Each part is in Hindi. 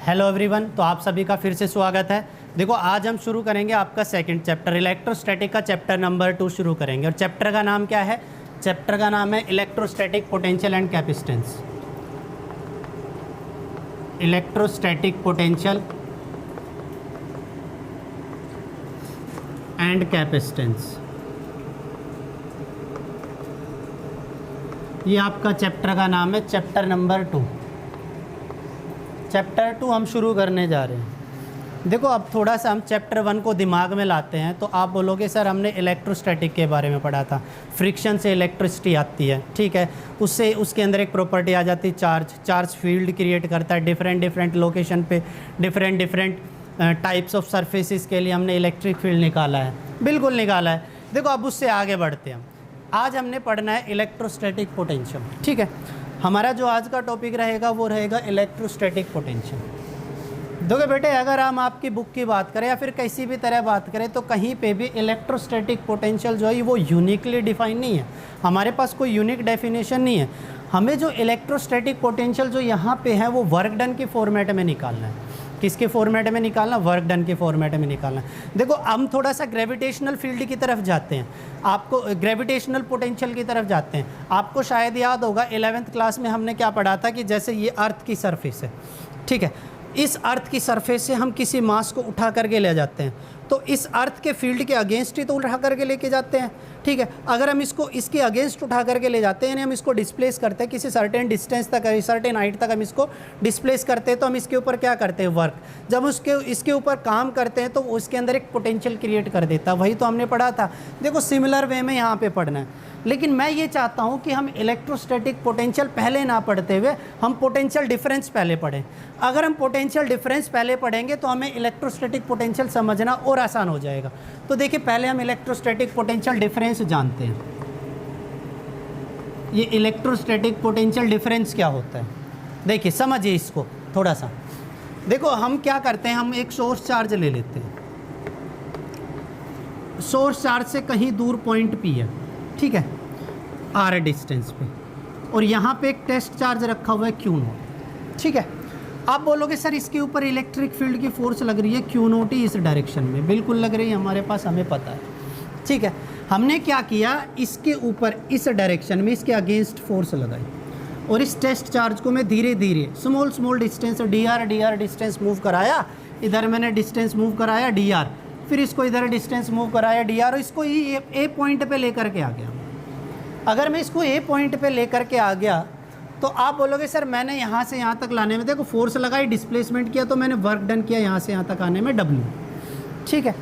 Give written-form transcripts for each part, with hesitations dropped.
हेलो एवरीवन, तो आप सभी का फिर से स्वागत है। देखो, आज हम शुरू करेंगे आपका सेकंड चैप्टर इलेक्ट्रोस्टैटिक का चैप्टर नंबर 2 शुरू करेंगे। और चैप्टर का नाम क्या है? चैप्टर का नाम है electrostatic potential and capacitance. Electrostatic potential and capacitance, ये आपका चैप्टर का नाम है, चैप्टर नंबर 2। चैप्टर 2 हम शुरू करने जा रहे हैं। देखो, अब थोड़ा सा हम चैप्टर 1 को दिमाग में लाते हैं तो आप बोलोगे सर हमने इलेक्ट्रोस्टैटिक के बारे में पढ़ा था, फ्रिक्शन से इलेक्ट्रिसिटी आती है, ठीक है। उससे उसके अंदर एक प्रॉपर्टी आ जाती है चार्ज फील्ड क्रिएट करता है डिफरेंट लोकेशन पे, डिफरेंट टाइप्स ऑफ सरफेसेस के लिए हमने इलेक्ट्रिक फील्ड निकाला है, बिल्कुल निकाला है। देखो, अब उससे आगे बढ़ते हैं। आज हमने पढ़ना है इलेक्ट्रोस्टैटिक पोटेंशियल, ठीक है। हमारा जो आज का टॉपिक रहेगा वो रहेगा इलेक्ट्रोस्टैटिक पोटेंशियल। देखो बेटे, अगर हम आपकी बुक की बात करें या फिर किसी भी तरह बात करें तो कहीं पे भी इलेक्ट्रोस्टैटिक पोटेंशियल जो है वो यूनिकली डिफाइन नहीं है। हमारे पास कोई यूनिक डेफिनेशन नहीं है। हमें जो इलेक्ट्रोस्टैटिक पोटेंशियल जो यहाँ पे है वो वर्क डन के फॉर्मेट में निकालना है। किसके फॉर्मेट में निकालना? वर्क डन के फॉर्मेट में निकालना। देखो, हम थोड़ा सा ग्रेविटेशनल फील्ड की तरफ जाते हैं, आपको ग्रेविटेशनल पोटेंशियल की तरफ जाते हैं। आपको शायद याद होगा 11th क्लास में हमने क्या पढ़ा था कि जैसे ये अर्थ की सरफेस है, ठीक है। इस अर्थ की सरफेस से हम किसी मास को उठा करके ले जाते हैं तो इस अर्थ के फील्ड के अगेंस्ट ही तो उठा करके लेके जाते हैं, ठीक है। अगर हम इसको इसके अगेंस्ट उठा करके ले जाते हैं यानी हम इसको डिस्प्लेस करते हैं किसी सर्टेन डिस्टेंस तक, सर्टेन हाइट तक हम इसको डिस्प्लेस करते हैं तो हम इसके ऊपर क्या करते हैं? वर्क। जब इसके ऊपर काम करते हैं तो उसके अंदर एक पोटेंशियल क्रिएट कर देता है, वही तो हमने पढ़ा था। देखो, सिमिलर वे में यहाँ पे पढ़ना है, लेकिन मैं ये चाहता हूँ कि हम इलेक्ट्रोस्टैटिक पोटेंशियल पहले ना पढ़ते हुए हम पोटेंशियल डिफरेंस पहले पढ़ें। अगर हम पोटेंशियल डिफरेंस पहले पढ़ेंगे तो हमें इलेक्ट्रोस्टैटिक पोटेंशियल समझना और आसान हो जाएगा। तो देखिए, पहले हम इलेक्ट्रोस्टैटिक पोटेंशियल डिफरेंस जानते हैं। ये इलेक्ट्रोस्टैटिक पोटेंशियल डिफरेंस क्या होता है? देखिए, समझिए इसको थोड़ा सा। देखो, हम क्या करते हैं, हम एक सोर्स चार्ज ले लेते हैं। सोर्स चार्ज से कहीं दूर पॉइंट पी है, ठीक है, आर डिस्टेंस पे, और यहाँ पे एक टेस्ट चार्ज रखा हुआ है Q0, ठीक है। आप बोलोगे सर इसके ऊपर इलेक्ट्रिक फील्ड की फोर्स लग रही है Q0 इस डायरेक्शन में, बिल्कुल लग रही है हमारे पास, हमें पता है, ठीक है। हमने क्या किया, इसके ऊपर इस डायरेक्शन में इसके अगेंस्ट फोर्स लगाई और इस टेस्ट चार्ज को मैं धीरे धीरे small distance dr distance move कराया। इधर मैंने डिस्टेंस मूव कराया dr, फिर इसको इधर डिस्टेंस मूव कराया dr और इसको ए पॉइंट पे लेकर के आ गया। अगर मैं इसको ए पॉइंट पे लेकर के आ गया तो आप बोलोगे सर मैंने यहाँ से यहाँ तक लाने में, देखो, फोर्स लगाई, डिस्प्लेसमेंट किया, तो मैंने वर्क डन किया यहाँ से यहाँ तक आने में W, ठीक है।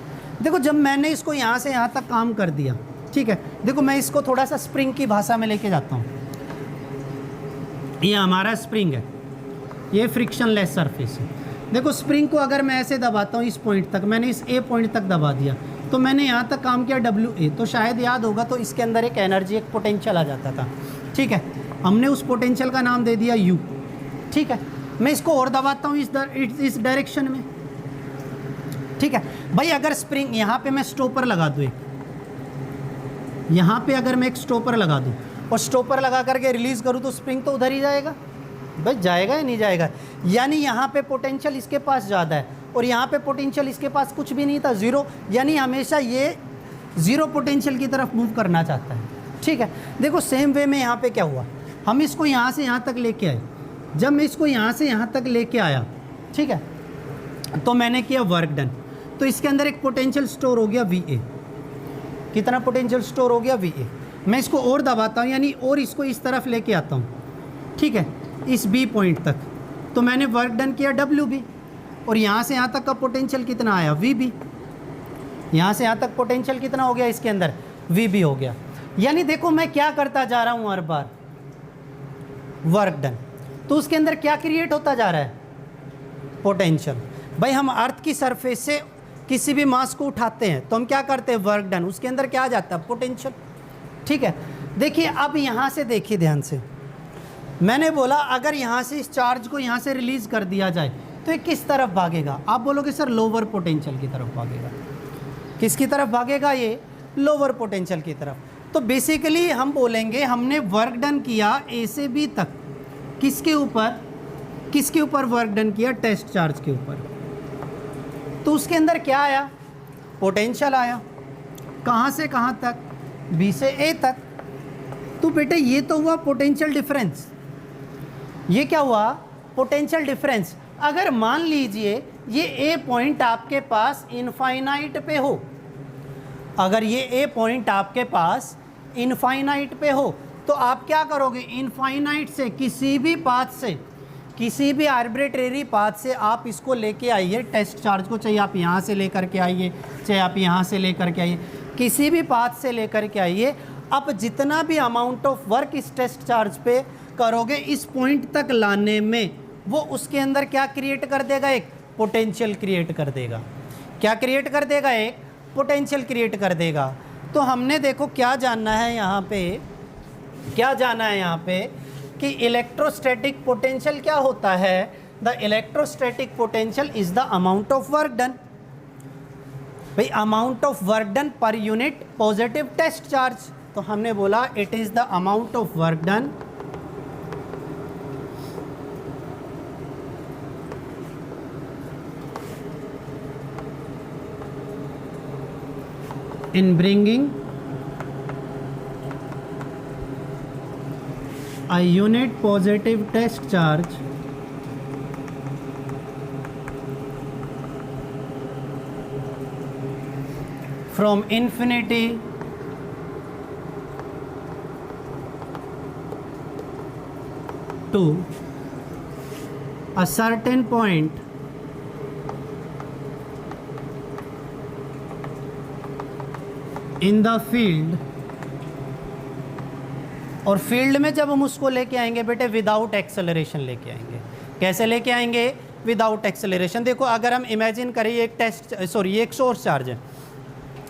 देखो, जब मैंने इसको यहाँ से यहाँ तक काम कर दिया, ठीक है, देखो मैं इसको थोड़ा सा स्प्रिंग की भाषा में लेके जाता हूँ। ये हमारा स्प्रिंग है, ये फ्रिक्शनलेस सरफेस है। देखो, स्प्रिंग को अगर मैं ऐसे दबाता हूँ इस पॉइंट तक, मैंने इस ए पॉइंट तक दबा दिया तो मैंने यहाँ तक काम किया WA, तो शायद याद होगा तो इसके अंदर एक एनर्जी, एक पोटेंशियल आ जाता था, ठीक है। हमने उस पोटेंशियल का नाम दे दिया U, ठीक है। मैं इसको और दबाता हूँ इस डायरेक्शन में, ठीक है। भाई, अगर स्प्रिंग यहाँ पे मैं स्टॉपर लगा दूँ, यहाँ पे अगर मैं एक स्टॉपर लगा दूँ और स्टॉपर लगा करके रिलीज़ करूँ तो स्प्रिंग तो उधर ही जाएगा, बस जाएगा या नहीं जाएगा? यानी यहाँ पे पोटेंशियल इसके पास ज़्यादा है और यहाँ पे पोटेंशियल इसके पास कुछ भी नहीं था, ज़ीरो। यानी हमेशा ये ज़ीरो पोटेंशियल की तरफ मूव करना चाहता है, ठीक है। देखो, सेम वे में यहाँ पे क्या हुआ, हम इसको यहाँ से यहाँ तक लेके आए। जब मैं इसको यहाँ से यहाँ तक लेके आया, ठीक है, तो मैंने किया वर्क डन, तो इसके अंदर एक पोटेंशियल स्टोर हो गया VA। कितना पोटेंशियल स्टोर हो गया? VA। मैं इसको और दबाता हूँ, यानी और इसको इस तरफ लेके आता हूँ, ठीक है, इस B पॉइंट तक, तो मैंने वर्क डन किया WB। और यहाँ से यहाँ तक का पोटेंशियल कितना आया? VB। यहाँ से यहाँ तक पोटेंशियल कितना हो गया इसके अंदर? VB हो गया। यानी देखो, मैं क्या करता जा रहा हूँ हर बार? Work done. तो उसके अंदर क्या क्रिएट होता जा रहा है? पोटेंशियल। भाई, हम अर्थ की सरफेस से किसी भी मास को उठाते हैं तो हम क्या करते हैं? Work done. उसके अंदर क्या आ जाता है? पोटेंशियल, ठीक है। देखिए, अब यहाँ से देखिए ध्यान से, मैंने बोला अगर यहाँ से इस चार्ज को यहाँ से रिलीज़ कर दिया जाए तो ये किस तरफ भागेगा? आप बोलोगे सर लोअर पोटेंशियल की तरफ भागेगा। किसकी तरफ भागेगा? ये लोअर पोटेंशियल की तरफ। तो बेसिकली हम बोलेंगे हमने वर्क डन किया A से B तक, किसके ऊपर? किसके ऊपर वर्क डन किया, टेस्ट चार्ज के ऊपर। तो उसके अंदर क्या आया, पोटेंशियल आया। कहाँ से कहाँ तक, बी से ए तक। तो बेटे ये तो हुआ पोटेंशियल डिफरेंस, ये क्या हुआ, पोटेंशियल डिफरेंस। अगर मान लीजिए ये ए पॉइंट आपके पास इनफाइनाइट पे हो, अगर ये ए पॉइंट आपके पास इनफाइनाइट पे हो, तो आप क्या करोगे, इनफाइनाइट से किसी भी पाथ से, किसी भी आर्बिट्रेरी पाथ से आप इसको लेके आइए टेस्ट चार्ज को, चाहे आप यहाँ से लेकर के आइए, चाहे आप यहाँ से लेकर के आइए, किसी भी पाथ से लेकर के आइए। आप जितना भी अमाउंट ऑफ वर्क इस टेस्ट चार्ज पे करोगे इस पॉइंट तक लाने में, वो उसके अंदर क्या क्रिएट कर देगा, एक पोटेंशियल क्रिएट कर देगा। क्या क्रिएट कर देगा, एक पोटेंशियल क्रिएट कर देगा। तो हमने देखो क्या जानना है यहाँ पे, क्या जाना है यहाँ पे कि इलेक्ट्रोस्टैटिक पोटेंशियल क्या होता है। The electrostatic potential is the amount of work done. भाई amount of work done per unit positive test charge, तो हमने बोला it is the amount of work done in bringing a unit positive test charge from infinity to a certain point in the field. और फील्ड में जब हम उसको लेके आएंगे बेटे विदाउट एक्सेलरेशन लेके आएंगे। कैसे लेके आएंगे, विदाउट एक्सेलरेशन। देखो अगर हम इमेजिन करें एक एक सोर्स चार्ज है,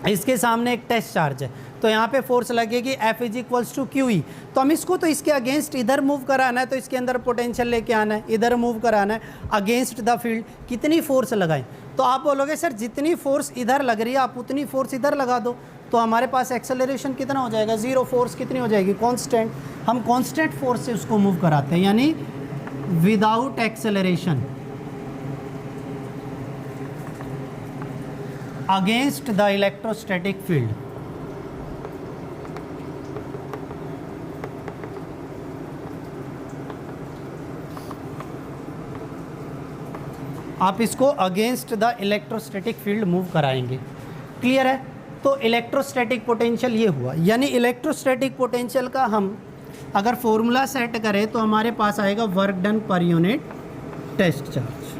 इसके सामने एक टेस्ट चार्ज है, तो यहाँ पे फोर्स लगेगी F is equals to q e. तो हम इसको तो इसके अगेंस्ट इधर मूव कराना है, तो इसके अंदर पोटेंशियल लेके आना है, इधर मूव कराना है अगेंस्ट द फील्ड। कितनी फोर्स लगाएं, तो आप बोलोगे सर जितनी फोर्स इधर लग रही है आप उतनी फोर्स इधर लगा दो, तो हमारे पास एक्सेलरेशन कितना हो जाएगा, जीरो। फोर्स कितनी हो जाएगी, कांस्टेंट। हम कांस्टेंट फोर्स से उसको मूव कराते हैं, यानी without acceleration against the electrostatic field. आप इसको against the electrostatic field move कराएंगे। क्लियर है। तो इलेक्ट्रोस्टैटिक पोटेंशियल ये हुआ, यानी इलेक्ट्रोस्टैटिक पोटेंशियल का हम अगर फॉर्मूला सेट करें तो हमारे पास आएगा work done per unit test charge.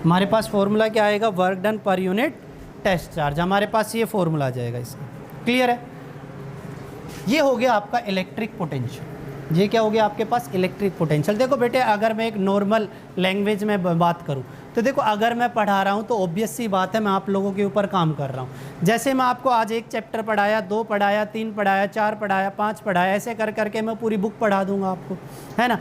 हमारे पास फॉर्मूला क्या आएगा, work done per unit test charge. हमारे पास ये फॉर्मूला आ जाएगा इसका। क्लियर है। ये हो गया आपका इलेक्ट्रिक पोटेंशियल। ये क्या हो गया आपके पास, इलेक्ट्रिक पोटेंशियल। देखो बेटे अगर मैं एक नॉर्मल लैंग्वेज में बात करूं तो देखो अगर मैं पढ़ा रहा हूं तो ऑब्वियस सी बात है मैं आप लोगों के ऊपर काम कर रहा हूं। जैसे मैं आपको आज एक चैप्टर पढ़ाया, 2 पढ़ाया, 3 पढ़ाया, 4 पढ़ाया, 5 पढ़ाया, ऐसे कर करके मैं पूरी बुक पढ़ा दूंगा आपको, है ना।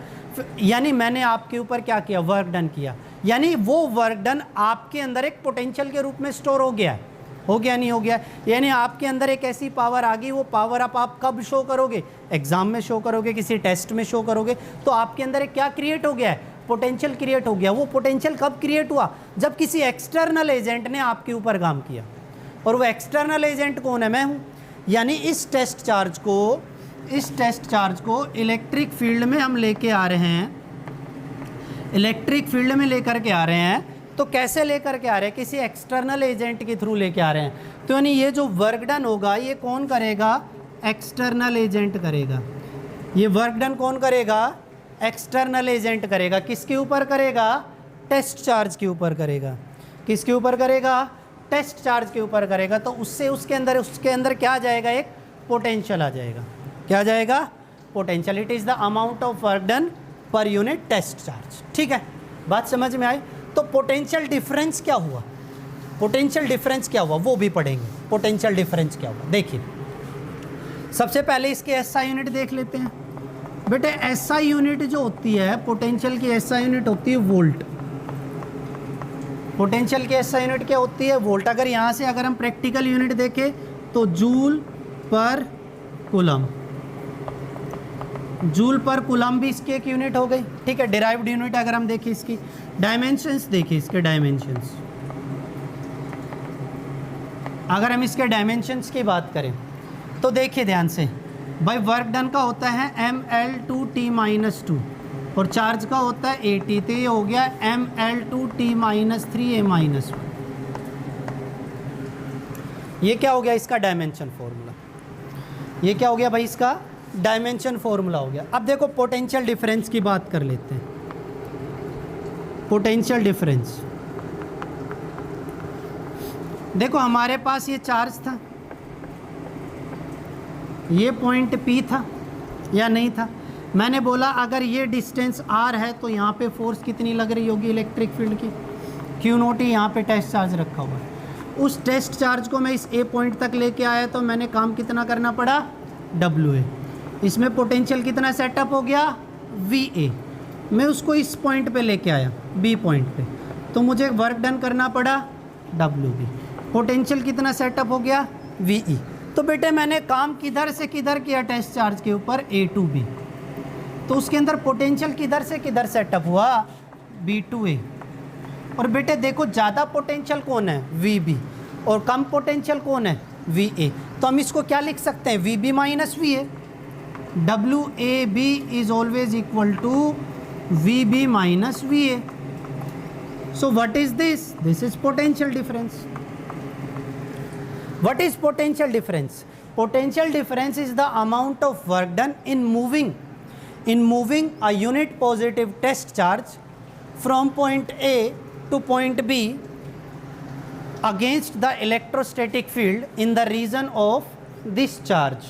यानी मैंने आपके ऊपर क्या किया, वर्क डन किया। यानी वो वर्क डन आपके अंदर एक पोटेंशियल के रूप में स्टोर हो गया है। हो गया नहीं हो गया, यानी आपके अंदर एक ऐसी पावर आ गई। वो पावर आप कब शो करोगे, एग्जाम में शो करोगे, किसी टेस्ट में शो करोगे, तो आपके अंदर एक क्या क्रिएट हो गया है, पोटेंशियल क्रिएट हो गया। वो पोटेंशियल कब क्रिएट हुआ, जब किसी एक्सटर्नल एजेंट ने आपके ऊपर काम किया। और वो एक्सटर्नल एजेंट कौन है, मैं हूँ। यानी इस टेस्ट चार्ज को इलेक्ट्रिक फील्ड में हम लेके आ रहे हैं, इलेक्ट्रिक फील्ड में लेकर के आ रहे हैं। तो कैसे लेकर के आ रहे हैं, किसी एक्सटर्नल एजेंट के थ्रू लेके आ रहे हैं। तो यानी ये जो वर्क डन होगा ये कौन करेगा, एक्सटर्नल एजेंट करेगा। ये वर्क डन कौन करेगा, एक्सटर्नल एजेंट करेगा। किसके ऊपर करेगा, टेस्ट चार्ज के ऊपर करेगा। किसके ऊपर करेगा, टेस्ट चार्ज के ऊपर करेगा। तो उससे उसके अंदर क्या आ जाएगा, एक पोटेंशियल आ जाएगा। क्या आ जाएगा, potential. It is the amount of work done per unit test charge. ठीक है, बात समझ में आई। तो पोटेंशियल डिफरेंस क्या हुआ, पोटेंशियल डिफरेंस क्या हुआ वो भी पढ़ेंगे। पोटेंशियल डिफरेंस क्या हुआ, देखिए सबसे पहले इसके एसआई यूनिट देख लेते हैं। बेटे एसआई यूनिट जो होती है, पोटेंशियल की एसआई यूनिट होती है वोल्ट। पोटेंशियल की एसआई यूनिट क्या होती है, वोल्ट। अगर यहाँ से अगर हम प्रैक्टिकल यूनिट देखें तो जूल पर कूलम। जूल पर कूलम्ब भी इसकी एक यूनिट हो गई, ठीक है। डिराइव्ड यूनिट अगर हम देखें इसकी, डायमेंशंस देखिए इसके डायमेंशंस, अगर हम इसके डायमेंशंस की बात करें तो देखिए ध्यान से भाई, वर्क डन का होता है ml2t-2 और चार्ज का होता है at, तो ये हो गया ml2t-3a-1। ये क्या हो गया इसका डायमेंशन फॉर्मूला, ये क्या हो गया भाई इसका डायमेंशन फॉर्मूला हो गया। अब देखो पोटेंशियल डिफरेंस की बात कर लेते हैं। पोटेंशियल डिफरेंस देखो, हमारे पास ये चार्ज था, ये पॉइंट P था या नहीं था। मैंने बोला अगर ये डिस्टेंस R है तो यहाँ पे फोर्स कितनी लग रही होगी इलेक्ट्रिक फील्ड की, Q0 यहाँ पे टेस्ट चार्ज रखा हुआ है। उस टेस्ट चार्ज को मैं इस A पॉइंट तक लेके आया तो मैंने काम कितना करना पड़ा, WA। इसमें पोटेंशियल कितना सेटअप हो गया, VA। मैं उसको इस पॉइंट पे लेके आया B पॉइंट पे, तो मुझे वर्क डन करना पड़ा WB। पोटेंशियल कितना सेटअप हो गया, VE। तो बेटे मैंने काम किधर से किधर किया टेस्ट चार्ज के ऊपर, A to B, तो उसके अंदर पोटेंशियल किधर से किधर सेटअप हुआ, B to A। और बेटे देखो ज़्यादा पोटेंशियल कौन है, VB, और कम पोटेंशियल कौन है, VA। तो हम इसको क्या लिख सकते हैं, VB minus VA। WAB is always equal to VB minus VA। So what is this, this is potential difference. What is potential difference? Potential difference is the amount of work done in moving a unit positive test charge from point A to point B against the electrostatic field in the region of this charge।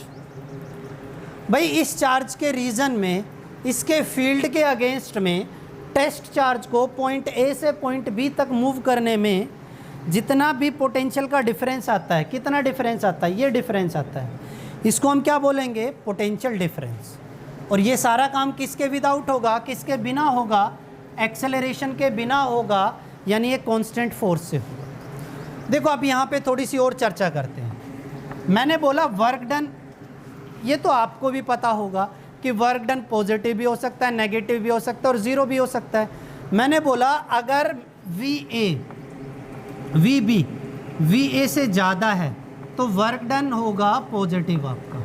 भाई इस चार्ज के रीजन में, इसके फील्ड के अगेंस्ट में टेस्ट चार्ज को पॉइंट A से पॉइंट B तक मूव करने में जितना भी पोटेंशियल का डिफरेंस आता है, कितना डिफरेंस आता है, ये डिफरेंस आता है, इसको हम क्या बोलेंगे, पोटेंशियल डिफरेंस। और ये सारा काम किसके विदाउट होगा, किसके बिना होगा, एक्सेलरेशन के बिना होगा, यानी ये कांस्टेंट फोर्स से होगा। देखो अब यहाँ पे थोड़ी सी और चर्चा करते हैं। मैंने बोला वर्क डन, ये तो आपको भी पता होगा कि वर्क डन पॉजिटिव भी हो सकता है, नेगेटिव भी हो सकता है और ज़ीरो भी हो सकता है। मैंने बोला अगर VB VA से ज़्यादा है तो वर्क डन होगा पॉजिटिव आपका।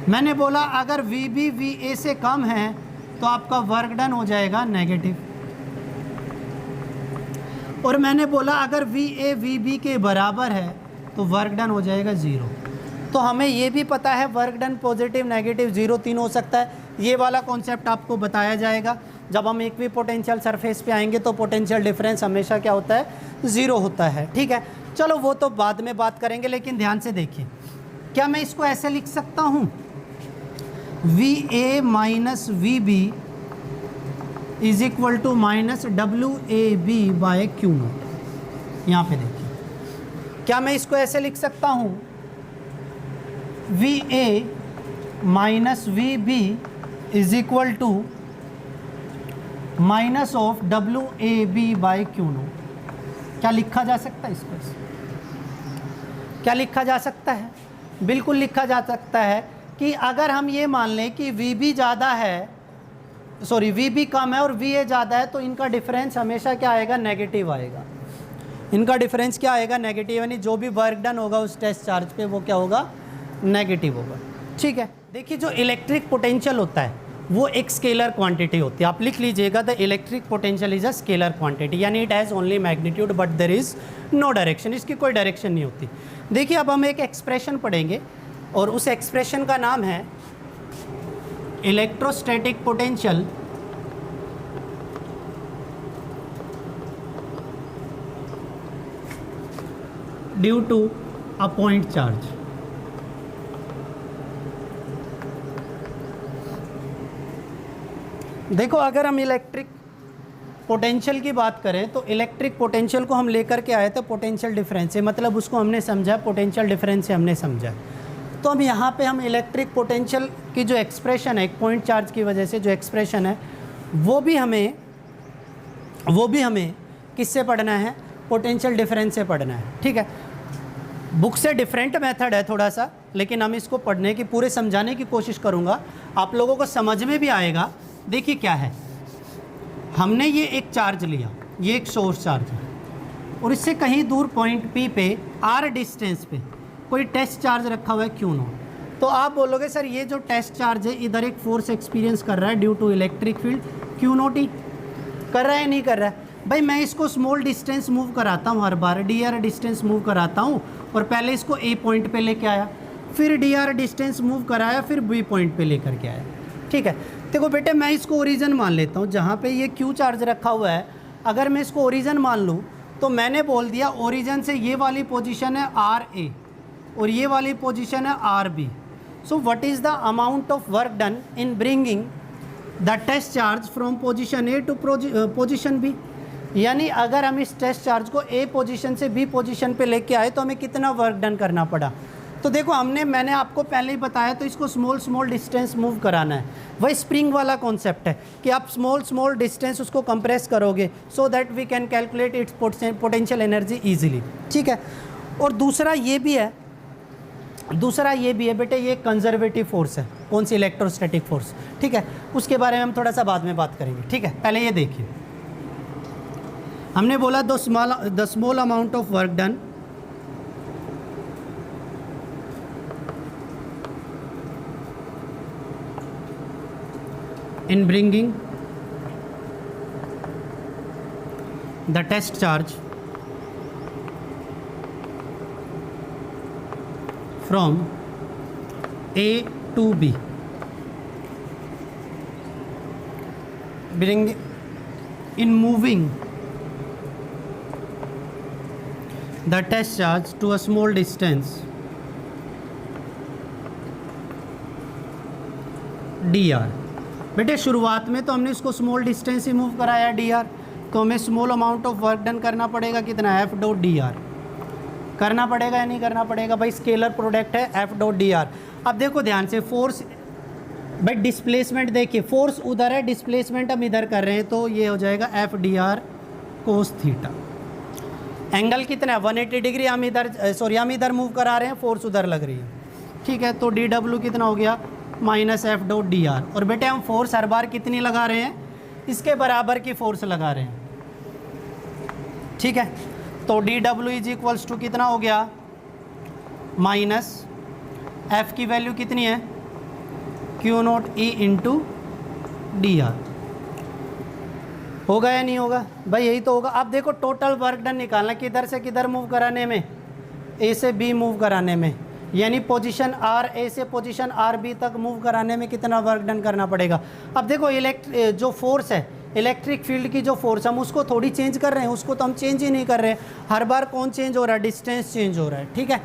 मैंने बोला अगर VB VA से कम है तो आपका वर्क डन हो जाएगा नेगेटिव। और मैंने बोला अगर VA VB के बराबर है तो वर्क डन हो जाएगा ज़ीरो। तो हमें ये भी पता है work done positive, negative, zero तीन हो सकता है। ये वाला कॉन्सेप्ट आपको बताया जाएगा जब हम इक्वी पोटेंशियल सरफेस पे आएंगे, तो पोटेंशियल डिफरेंस हमेशा क्या होता है, ज़ीरो होता है, ठीक है। चलो वो तो बाद में बात करेंगे, लेकिन ध्यान से देखिए, क्या मैं इसको ऐसे लिख सकता हूँ, VA minus VB is equal to minus WAB by Q0। यहाँ पे देखिए, क्या मैं इसको ऐसे लिख सकता हूँ, VA minus VB is equal to minus of WAB by Q0। क्या लिखा जा सकता है इसको, क्या लिखा जा सकता है, बिल्कुल लिखा जा सकता है कि अगर हम ये मान लें कि VB ज़्यादा है, सॉरी VB कम है और VA ज़्यादा है, तो इनका डिफरेंस हमेशा क्या आएगा, नेगेटिव आएगा। इनका डिफरेंस क्या आएगा, नेगेटिव, यानी जो भी वर्क डन होगा उस टेस्ट चार्ज पे वो क्या होगा, नेगेटिव होगा, ठीक है। देखिए जो इलेक्ट्रिक पोटेंशियल होता है वो एक स्केलर क्वांटिटी होती है। आप लिख लीजिएगा, the electric potential is a scalar quantity, यानी it has only magnitude but there is no direction, इसकी कोई डायरेक्शन नहीं होती। देखिए अब हम एक एक्सप्रेशन पढ़ेंगे और उस एक्सप्रेशन का नाम है electrostatic potential due to a point charge. देखो अगर हम इलेक्ट्रिक पोटेंशियल की बात करें तो इलेक्ट्रिक पोटेंशियल को हम लेकर के आए थे पोटेंशियल डिफरेंस से, मतलब उसको हमने समझा पोटेंशियल डिफरेंस से हमने समझा। तो हम यहाँ पे हम इलेक्ट्रिक पोटेंशियल की जो एक्सप्रेशन है एक पॉइंट चार्ज की वजह से जो एक्सप्रेशन है वो भी हमें किससे पढ़ना है, पोटेंशियल डिफरेंस से पढ़ना है, ठीक है। बुक से डिफरेंट मेथड है थोड़ा सा, लेकिन हम इसको पढ़ने की पूरे समझाने की कोशिश करूँगा, आप लोगों को समझ में भी आएगा। देखिए क्या है, हमने ये एक चार्ज लिया, ये एक सोर्स चार्ज है, और इससे कहीं दूर पॉइंट पी पे आर डिस्टेंस पे कोई टेस्ट चार्ज रखा हुआ है क्यू नॉट। तो आप बोलोगे सर ये जो टेस्ट चार्ज है इधर एक फोर्स एक्सपीरियंस कर रहा है due to electric field, q naught ही कर रहा है नहीं कर रहा है? भाई मैं इसको स्मॉल डिस्टेंस मूव कराता हूँ, हर बार डी आर डिस्टेंस मूव कराता हूँ, और पहले इसको ए पॉइंट पे लेके आया, फिर डी आर डिस्टेंस मूव कराया, फिर बी पॉइंट पे लेकर के आया। ठीक है, देखो बेटे मैं इसको ओरिजिन मान लेता हूँ, जहाँ पे ये क्यू चार्ज रखा हुआ है अगर मैं इसको ओरिजिन मान लूँ तो मैंने बोल दिया ओरिजिन से ये वाली पोजीशन है आर ए और ये वाली पोजीशन है r b. So what is the amount of work done in bringing the test charge from position a to position b. यानी अगर हम इस टेस्ट चार्ज को ए पोजीशन से बी पोजीशन पे लेके आए तो हमें कितना वर्क डन करना पड़ा। तो देखो मैंने आपको पहले ही बताया, तो इसको स्मॉल डिस्टेंस मूव कराना है। वही स्प्रिंग वाला कॉन्सेप्ट है कि आप स्मॉल डिस्टेंस उसको कंप्रेस करोगे so that we can calculate its potential energy easily. ठीक है, और दूसरा ये भी है बेटे, ये कंजर्वेटिव फोर्स है। कौन सी? Electrostatic force. ठीक है, उसके बारे में हम थोड़ा सा बाद में बात करेंगे। ठीक है, पहले ये देखिए, हमने बोला the small amount of work done in bringing the test charge from A to B, in moving the test charge to a small distance dr। बेटे शुरुआत में तो हमने इसको स्मॉल डिस्टेंस ही मूव कराया डी आर, तो हमें small amount of work done करना पड़ेगा कितना? एफ डॉट डी आर करना पड़ेगा या नहीं करना पड़ेगा? भाई स्केलर प्रोडक्ट है एफ डॉट डी आर। अब देखो ध्यान से, फोर्स भाई डिस्प्लेसमेंट देखिए, फोर्स उधर है, डिस्प्लेसमेंट हम इधर कर रहे हैं, तो ये हो जाएगा F D R cos theta. Angle कितना है? 180 डिग्री हम इधर मूव करा रहे हैं, फोर्स उधर लग रही है। ठीक है, तो डी डब्ल्यू कितना हो गया? Minus F dot D R. और बेटे हम फोर्स हर बार कितनी लगा रहे हैं? इसके बराबर की फोर्स लगा रहे हैं। ठीक है, तो डी डब्ल्यू इज इक्वल्स टू कितना हो गया? माइनस एफ की वैल्यू कितनी है? Q naught e into d r. होगा या नहीं होगा? भाई यही तो होगा। अब देखो टोटल वर्क डन निकालना, किधर से किधर मूव कराने में? ए से बी मूव कराने में, यानी पोजीशन आर ए से पोजीशन आर बी तक मूव कराने में कितना वर्क डन करना पड़ेगा। अब देखो जो फोर्स है, इलेक्ट्रिक फील्ड की जो फोर्स, हम उसको थोड़ी चेंज कर रहे हैं, उसको तो हम चेंज ही नहीं कर रहे हैं। हर बार कौन चेंज हो रहा है? डिस्टेंस चेंज हो रहा है। ठीक है,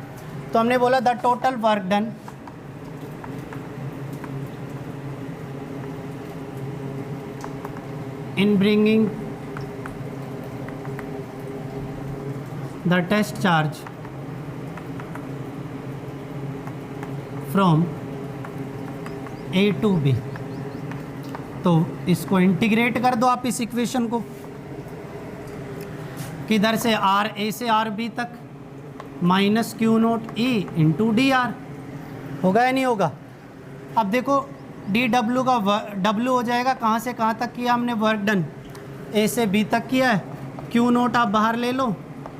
तो हमने बोला the total work done in bringing the test charge from a to b. तो इसको इंटीग्रेट कर दो आप इस इक्वेशन को, किधर से? आर ए से आर बी तक, माइनस क्यू नोट ई इंटू डी आर। होगा या नहीं होगा? अब देखो डी डब्ल्यू का डब्ल्यू हो जाएगा, कहाँ से कहाँ तक किया हमने वर्क डन? ए से बी तक किया है। क्यू नोट आप बाहर ले लो,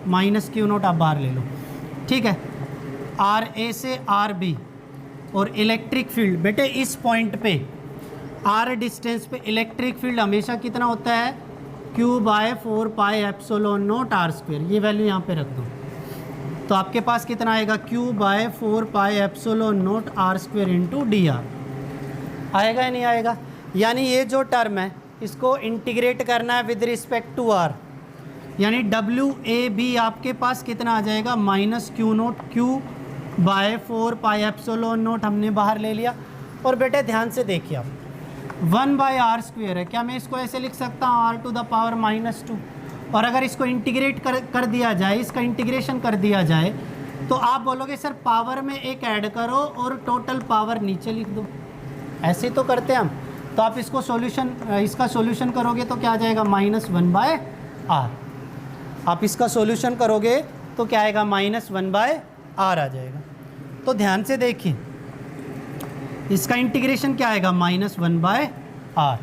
माइनस क्यू नोट आप बाहर ले लो। ठीक है, आर ए से आर बी। और इलेक्ट्रिक फील्ड बेटे इस पॉइंट पे आर डिस्टेंस पे इलेक्ट्रिक फील्ड हमेशा कितना होता है? Q by 4 pi epsilon naught r square. ये वैल्यू यहाँ पे रख दो, तो आपके पास कितना आएगा? Q by 4 pi epsilon naught r square into d r. आएगा या नहीं आएगा? यानी ये जो टर्म है इसको इंटीग्रेट करना है विद रिस्पेक्ट टू आर, यानी डब्ल्यू ए बी आपके पास कितना आ जाएगा? Minus q naught q by 4 pi epsilon naught हमने बाहर ले लिया। और बेटे ध्यान से देखिए, आप 1 बाय आर स्क्वायर है, क्या मैं इसको ऐसे लिख सकता हूँ? R to the power -2। और अगर इसको इंटीग्रेट कर दिया जाए, इसका इंटीग्रेशन कर दिया जाए, तो आप बोलोगे सर पावर में एक ऐड करो और टोटल पावर नीचे लिख दो। ऐसे तो करते हैं हम। तो आप इसका सॉल्यूशन करोगे तो क्या आ जाएगा? -1 बाय आर। आप इसका सॉल्यूशन करोगे तो क्या आएगा? -1 बाय आर आ जाएगा। तो ध्यान से देखिए, इसका इंटीग्रेशन क्या आएगा, -1/r।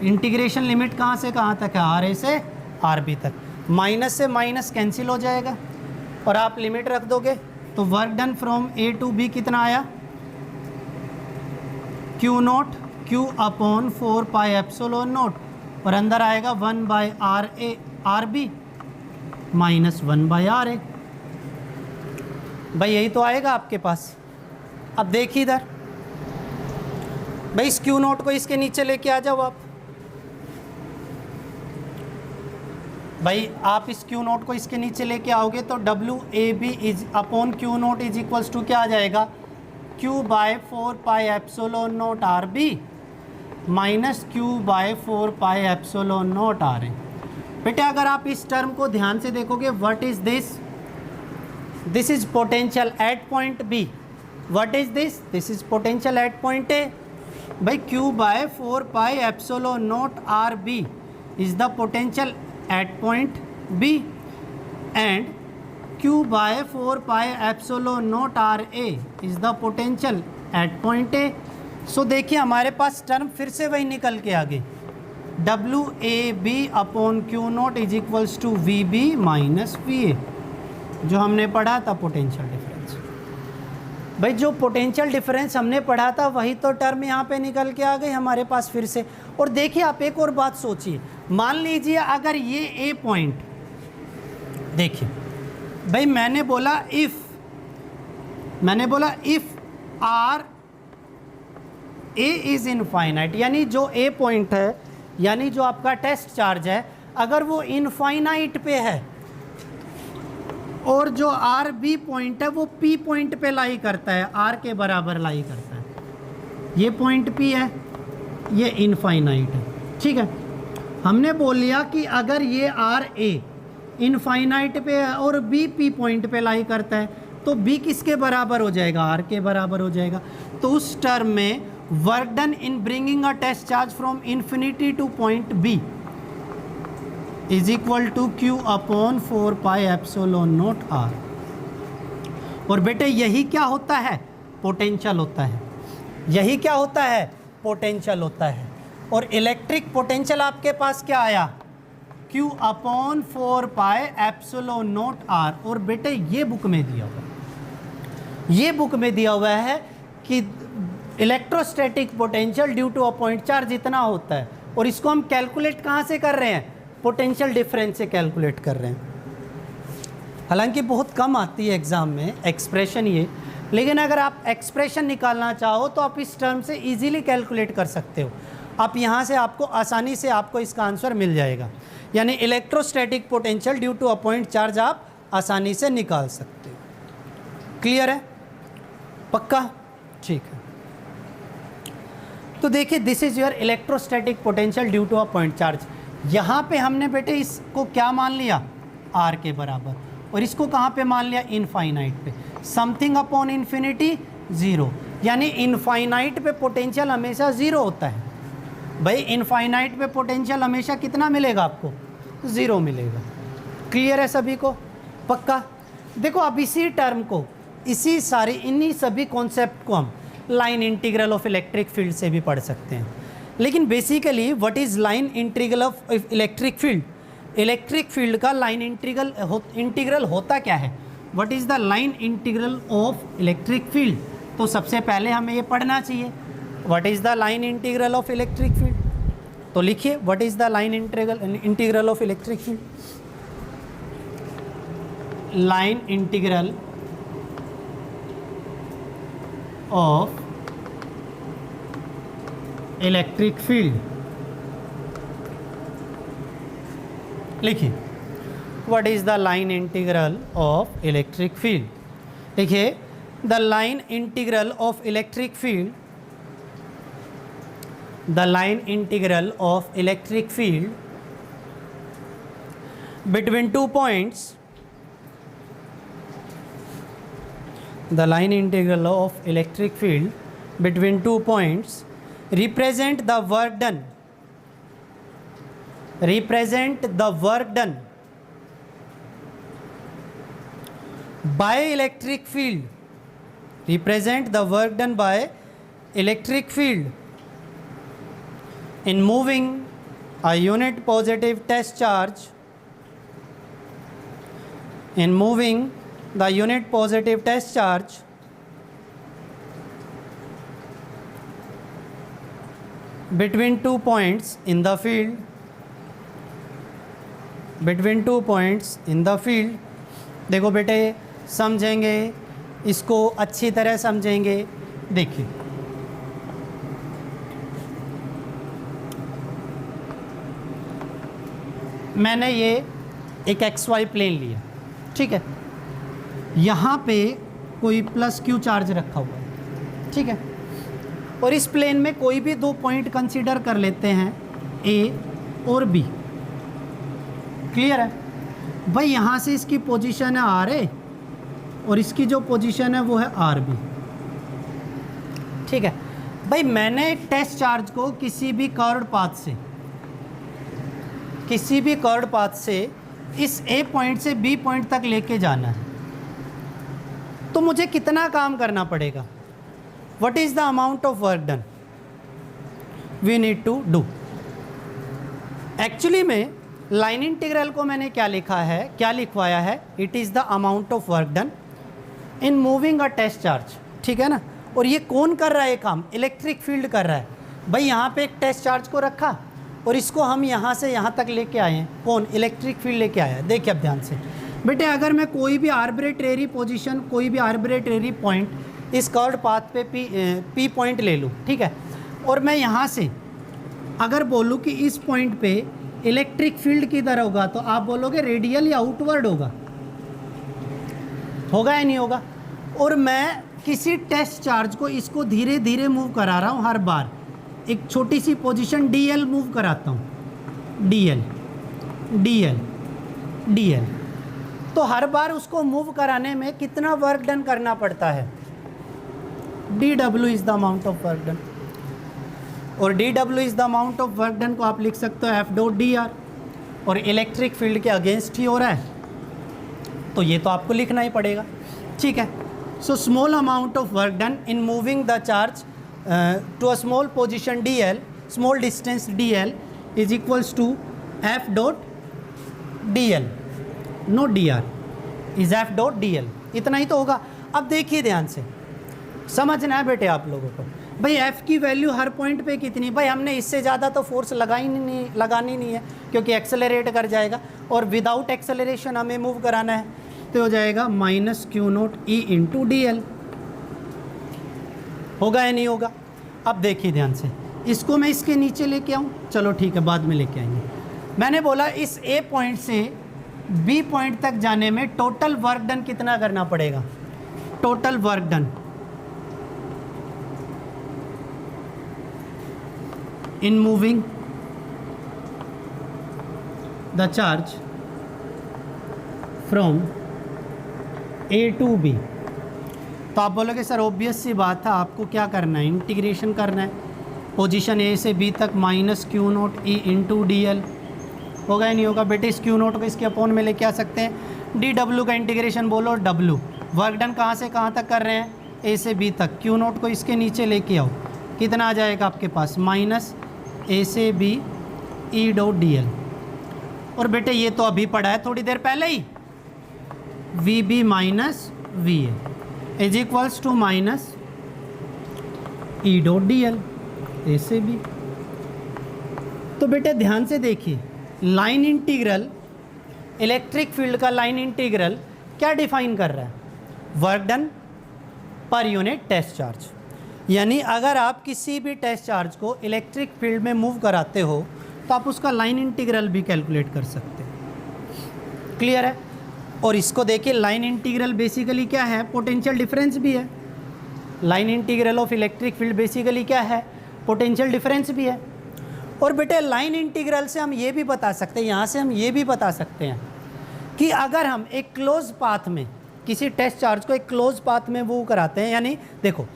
इंटीग्रेशन लिमिट कहाँ से कहाँ तक है, आर ए से आर बी तक। माइनस से माइनस कैंसिल हो जाएगा और आप लिमिट रख दोगे तो work done from a to b कितना आया, Q0 Q/4πε0 और अंदर आएगा 1/RB -1/RA। भाई यही तो आएगा आपके पास। अब देखिए इधर, भाई इस Q0 को इसके नीचे लेके आ जाओ आप। भाई आप इस Q0 को इसके नीचे लेके आओगे तो WAB Q0 is equals to क्या आ जाएगा, Q/4πε0RB -Q/4πε0RA। बेटे अगर आप इस टर्म को ध्यान से देखोगे, what is this, this is potential at point b, what is this, this is potential at point a. भाई Q/4πε0RB is the potential at point B and Q/4πε0RA is the potential at point A। सो देखिए हमारे पास टर्म फिर से वही निकल के आ गई, WAB/Q0 is equals to VB minus VA, जो हमने पढ़ा था पोटेंशियल डिफरेंस। भाई जो पोटेंशियल डिफरेंस हमने पढ़ा था वही तो टर्म यहाँ पे निकल के आ गई हमारे पास फिर से। और देखिए आप एक और बात सोचिए, मान लीजिए अगर ये ए पॉइंट, देखिए भाई मैंने बोला if r a is infinite, यानी जो ए पॉइंट है, यानी जो आपका टेस्ट चार्ज है, अगर वो इनफाइनाइट पे है और जो आर बी पॉइंट है वो पी पॉइंट पे लाई करता है, आर के बराबर लाई करता है, ये पॉइंट पी है, ये इनफाइनाइट है, ठीक है। हमने बोल लिया कि अगर ये आर ए इनफाइनाइट पे है और बी पी पॉइंट पे लाई करता है तो बी किसके बराबर हो जाएगा, आर के बराबर हो जाएगा। तो उस टर्म में work done in bringing a test charge from infinity to point b is equal to Q/4πε0R। और बेटे यही क्या होता है, पोटेंशियल होता है, यही क्या होता है, पोटेंशियल होता है। और इलेक्ट्रिक पोटेंशियल आपके पास क्या आया, Q/4πε0R। और बेटे ये बुक में दिया हुआ, ये बुक में दिया हुआ है कि electrostatic potential due to a point charge इतना होता है। और इसको हम कैलकुलेट कहाँ से कर रहे हैं, पोटेंशियल डिफरेंस से कैलकुलेट कर रहे हैं। हालांकि बहुत कम आती है एग्ज़ाम में एक्सप्रेशन ये, लेकिन अगर आप एक्सप्रेशन निकालना चाहो तो आप इस टर्म से इजीली कैलकुलेट कर सकते हो। आप यहाँ से आपको आसानी से आपको इसका आंसर मिल जाएगा, यानी electrostatic potential due to a point charge आप आसानी से निकाल सकते हो। क्लियर है, पक्का, ठीक है। तो देखिए this is your electrostatic potential due to a point charge. यहाँ पे हमने बेटे इसको क्या मान लिया, आर के बराबर, और इसको कहाँ पे मान लिया, इनफाइनाइट पे। समथिंग अपॉन इन्फिनिटी ज़ीरो, यानी इनफाइनाइट पे पोटेंशियल हमेशा ज़ीरो होता है। भाई इनफाइनाइट पे पोटेंशियल हमेशा कितना मिलेगा आपको, ज़ीरो मिलेगा। क्लियर है सभी को, पक्का। देखो अब इसी टर्म को, इन्हीं सभी कॉन्सेप्ट को हम line integral of electric field से भी पढ़ सकते हैं। लेकिन basically what is line integral of electric field, electric field का लाइन इंटीग्रल होता क्या है, what is the line integral of electric field. तो सबसे पहले हमें ये पढ़ना चाहिए what is the line integral of electric field. तो लिखिए what is the line integral of electric field. Line integral of electric field, लिखिए what is the line integral of electric field. देखिए the line integral of electric field, the line integral of electric field between two points, the line integral of electric field between 2 points represent the work done by electric field, represent the work done by electric field in moving a unit positive test charge, in moving the unit positive test charge between 2 points in the field, between 2 points in the field। देखो बेटे समझेंगे इसको, अच्छी तरह समझेंगे। देखिए मैंने ये एक XY प्लेन लिया, ठीक है, यहाँ पे कोई प्लस Q चार्ज रखा हुआ है, ठीक है, और इस प्लेन में कोई भी 2 पॉइंट कंसीडर कर लेते हैं A और B। क्लियर है भाई? यहाँ से इसकी पोजीशन है RA और इसकी जो पोजीशन है वो है RB, ठीक है भाई। मैंने एक टेस्ट चार्ज को किसी भी कर्व्ड पाथ से इस A पॉइंट से B पॉइंट तक लेके जाना है, तो मुझे कितना काम करना पड़ेगा? What is the amount of work done we need to do? Actually में लाइन इंटीग्रल को मैंने क्या लिखवाया है? It is the amount of work done in moving a test charge, ठीक है ना। और ये कौन कर रहा है काम? इलेक्ट्रिक फील्ड कर रहा है भाई। यहाँ पे एक टेस्ट चार्ज को रखा और इसको हम यहाँ से यहाँ तक लेके आए हैं। कौन? इलेक्ट्रिक फील्ड लेके आया है। देखिए अब ध्यान से बेटे, अगर मैं कोई भी आर्बिट्रेरी पोजीशन, कोई भी आर्बिट्रेरी पॉइंट इस कर्व्ड पाथ पे पी पॉइंट ले लूँ, ठीक है, और मैं यहाँ से अगर बोलूँ कि इस पॉइंट पे इलेक्ट्रिक फील्ड किधर होगा, तो आप बोलोगे रेडियल या आउटवर्ड होगा या नहीं होगा। और मैं किसी टेस्ट चार्ज को इसको धीरे धीरे मूव करा रहा हूँ, हर बार एक छोटी सी पोजीशन DL मूव कराता हूँ, DL। तो हर बार उसको मूव कराने में कितना वर्क डन करना पड़ता है? dW is the amount of work done. और dW is the amount of work done को आप लिख सकते हो F.dr, और इलेक्ट्रिक फील्ड के अगेंस्ट ही हो रहा है, तो ये तो आपको लिखना ही पड़ेगा, ठीक है। So small amount of work done in moving the charge to a small position DL, small distance DL is equals to F dot DL, no DR, is F dot DL। इतना ही तो होगा। अब देखिए ध्यान से, समझना है बेटे आप लोगों को भाई, F की वैल्यू हर पॉइंट पे कितनी? भाई हमने इससे ज़्यादा तो फोर्स लगानी नहीं है, क्योंकि एक्सेलरेट कर जाएगा, और विदाउट एक्सेलरेशन हमें मूव कराना है, तो हो जाएगा -Q0E इंटू DL। होगा या नहीं होगा? अब देखिए ध्यान से, इसको मैं इसके नीचे लेके आऊँ, चलो ठीक है बाद में लेके आएंगे। मैंने बोला इस A पॉइंट से B पॉइंट तक जाने में टोटल वर्क डन कितना करना पड़ेगा? Total work done in moving the charge from A to B। तो आप बोलोगे सर ऑब्वियस सी बात है, आपको क्या करना है? इंटीग्रेशन करना है पोजीशन A से B तक -Q0E इंटू DL। होगा या नहीं होगा? बेटे इस Q0 को इसके अपॉन में लेके आ सकते हैं। dW का इंटीग्रेशन बोलो W। वर्क डन कहाँ से कहाँ तक कर रहे हैं? A से B तक। Q0 को इसके नीचे लेके आओ, कितना आ जाएगा आपके पास? -A से B E डॉट DL। और बेटे ये तो अभी पढ़ा है थोड़ी देर पहले ही, VB minus VA is equals to -E dot DL, A से B। तो बेटे ध्यान से देखिए, लाइन इंटीग्रल, इलेक्ट्रिक फील्ड का लाइन इंटीग्रल क्या डिफाइन कर रहा है? Work done per unit test charge. यानी अगर आप किसी भी टेस्ट चार्ज को इलेक्ट्रिक फील्ड में मूव कराते हो, तो आप उसका लाइन इंटीग्रल भी कैलकुलेट कर सकते हैं। क्लियर है? और इसको देखिए, लाइन इंटीग्रल बेसिकली क्या है? पोटेंशियल डिफरेंस भी है। Line integral of electric field basically क्या है? पोटेंशियल डिफरेंस भी है। और बेटे लाइन इंटीग्रल से हम ये भी बता सकते हैं, यहाँ से हम ये भी बता सकते हैं कि अगर हम एक क्लोज पाथ में किसी टेस्ट चार्ज को एक क्लोज पाथ में मूव कराते हैं, यानी देखो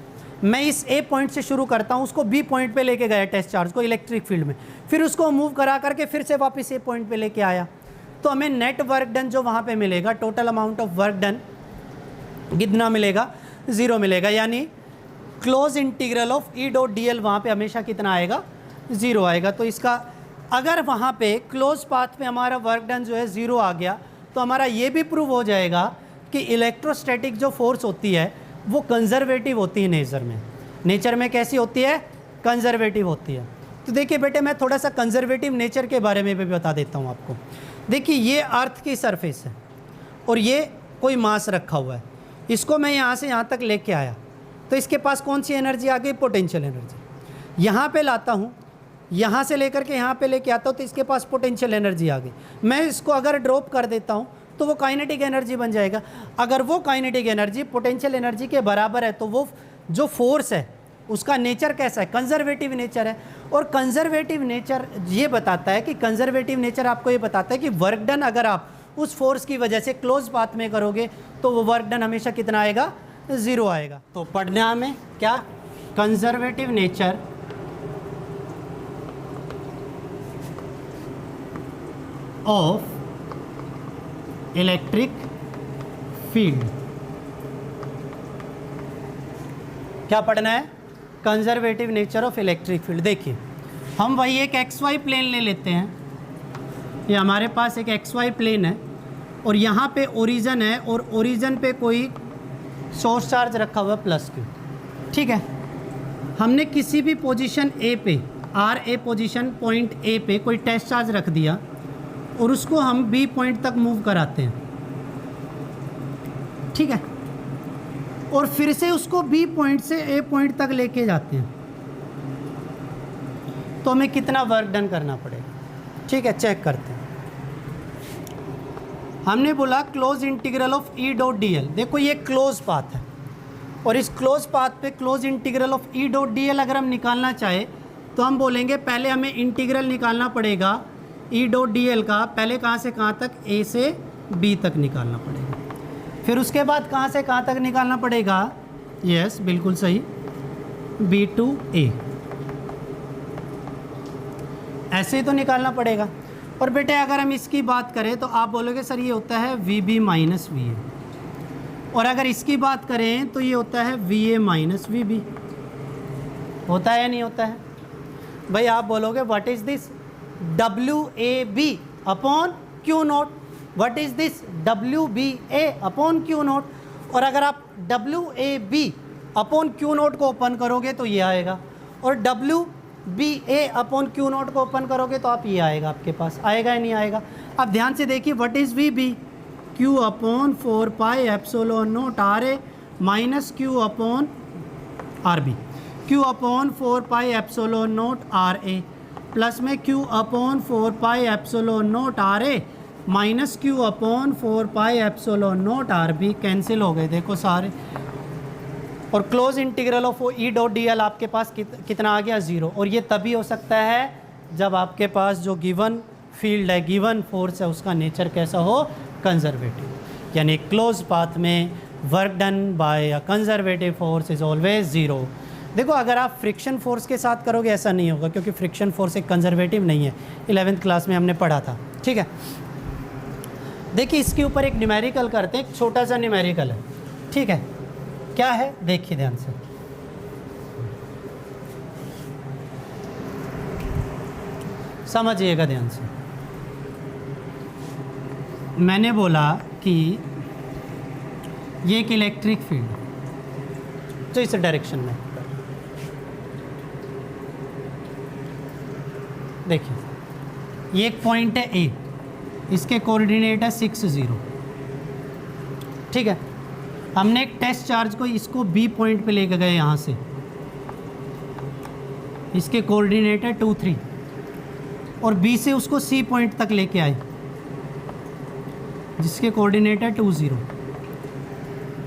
मैं इस A पॉइंट से शुरू करता हूँ, उसको B पॉइंट पे लेके गया टेस्ट चार्ज को इलेक्ट्रिक फील्ड में, फिर उसको मूव करा करके फिर से वापस A पॉइंट पे लेके आया, तो हमें नेट वर्क डन जो वहाँ पे मिलेगा, total amount of work done कितना मिलेगा, 0 मिलेगा। यानी close integral of E dot D L वहाँ पर हमेशा कितना आएगा, 0 आएगा। तो इसका अगर वहाँ पे क्लोज पाथ में हमारा वर्क डन जो है 0 आ गया तो हमारा ये भी प्रूव हो जाएगा कि इलेक्ट्रोस्टैटिक जो फोर्स होती है वो कंजर्वेटिव होती है नेचर में कैसी होती है, कंजर्वेटिव होती है। तो देखिए बेटे मैं थोड़ा सा कंजर्वेटिव नेचर के बारे में भी बता देता हूँ आपको। देखिए ये अर्थ की सरफेस है और ये कोई मास रखा हुआ है, इसको मैं यहाँ से यहाँ तक लेके आया तो इसके पास कौन सी एनर्जी आ गई, पोटेंशियल एनर्जी। यहाँ पे लाता हूँ, यहाँ से लेकर के यहाँ पे लेके आता हूँ तो इसके पास पोटेंशियल एनर्जी आ गई। मैं इसको अगर ड्रॉप कर देता हूँ तो वो काइनेटिक एनर्जी बन जाएगा। अगर वो काइनेटिक एनर्जी पोटेंशियल एनर्जी के बराबर है तो वो जो फोर्स है उसका नेचर कैसा है, कंजर्वेटिव नेचर है। और कंजर्वेटिव नेचर ये बताता है कि कंजर्वेटिव नेचर आपको ये बताता है कि वर्क डन अगर आप उस फोर्स की वजह से क्लोज पाथ में करोगे तो वो वर्क डन हमेशा कितना आएगा, 0 आएगा। तो पढ़ना में क्या, conservative nature of electric field. क्या पढ़ना है, conservative nature of electric field. देखिए हम वही एक XY प्लेन ले लेते हैं, ये हमारे पास एक XY प्लेन है और यहाँ पे ओरिजिन है और ओरिजिन पे कोई सोर्स चार्ज रखा हुआ है +Q, ठीक है। हमने किसी भी पोजीशन A पे, RA पोजीशन पॉइंट A पे कोई टेस्ट चार्ज रख दिया और उसको हम B पॉइंट तक मूव कराते हैं, ठीक है, और फिर से उसको B पॉइंट से A पॉइंट तक लेके जाते हैं तो हमें कितना वर्क डन करना पड़ेगा, ठीक है। चेक करते हैं। हमने बोला close integral of E dot D L. देखो ये क्लोज पाथ है और इस क्लोज पाथ पे close integral of E dot D L अगर हम निकालना चाहे तो हम बोलेंगे पहले हमें इंटीग्रल निकालना पड़ेगा ई डॉट डी एल का। पहले कहाँ से कहाँ तक, ए से बी तक निकालना पड़ेगा, फिर उसके बाद कहाँ से कहाँ तक निकालना पड़ेगा, यस बिल्कुल सही, बी टू ए, ऐसे ही तो निकालना पड़ेगा। और बेटे अगर हम इसकी बात करें तो आप बोलोगे सर ये होता है v b minus v a, और अगर इसकी बात करें तो ये होता है v a minus v b. होता है या नहीं होता है भाई? आप बोलोगे व्हाट इज़ दिस, डब्ल्यू a b upon q naught. What is this, डब्ल्यू b a upon q naught. और अगर आप डब्ल्यू a b upon q naught को ओपन करोगे तो ये आएगा, और डब्ल्यू b a upon q naught को ओपन करोगे तो आप ये आएगा, आपके पास आएगा या नहीं आएगा। अब ध्यान से देखिए, what is V B, Q upon 4 pi epsilon naught R A minus Q upon R B, Q upon 4 pi epsilon naught R A plus में Q upon 4 pi epsilon naught R A minus Q upon 4 pi epsilon naught R B. Cancel हो गए देखो सारे, और close integral of E dot D L आपके पास कितना आ गया, 0। और ये तभी हो सकता है जब आपके पास जो गिवन फील्ड है, गिवन फोर्स है, उसका नेचर कैसा हो, कंजर्वेटिव। यानी क्लोज पाथ में work done by a conservative force is always 0। देखो अगर आप फ्रिक्शन फोर्स के साथ करोगे ऐसा नहीं होगा, क्योंकि फ्रिक्शन फोर्स एक कंजर्वेटिव नहीं है, 11th क्लास में हमने पढ़ा था, ठीक है। देखिए इसके ऊपर एक न्यूमेरिकल करते हैं, एक छोटा सा न्यूमेरिकल है, ठीक है। क्या है देखिए ध्यान से, समझिएगा ध्यान से। मैंने बोला कि ये एक इलेक्ट्रिक फील्ड, तो इस डायरेक्शन में देखिए ये एक पॉइंट है ए, इसके कोऑर्डिनेट है 6 0, ठीक है। हमने एक टेस्ट चार्ज को इसको बी पॉइंट पे लेके गए यहाँ से, इसके कोऑर्डिनेट है 2 3, और बी से उसको सी पॉइंट तक लेके आए जिसके कोऑर्डिनेट है 2 0।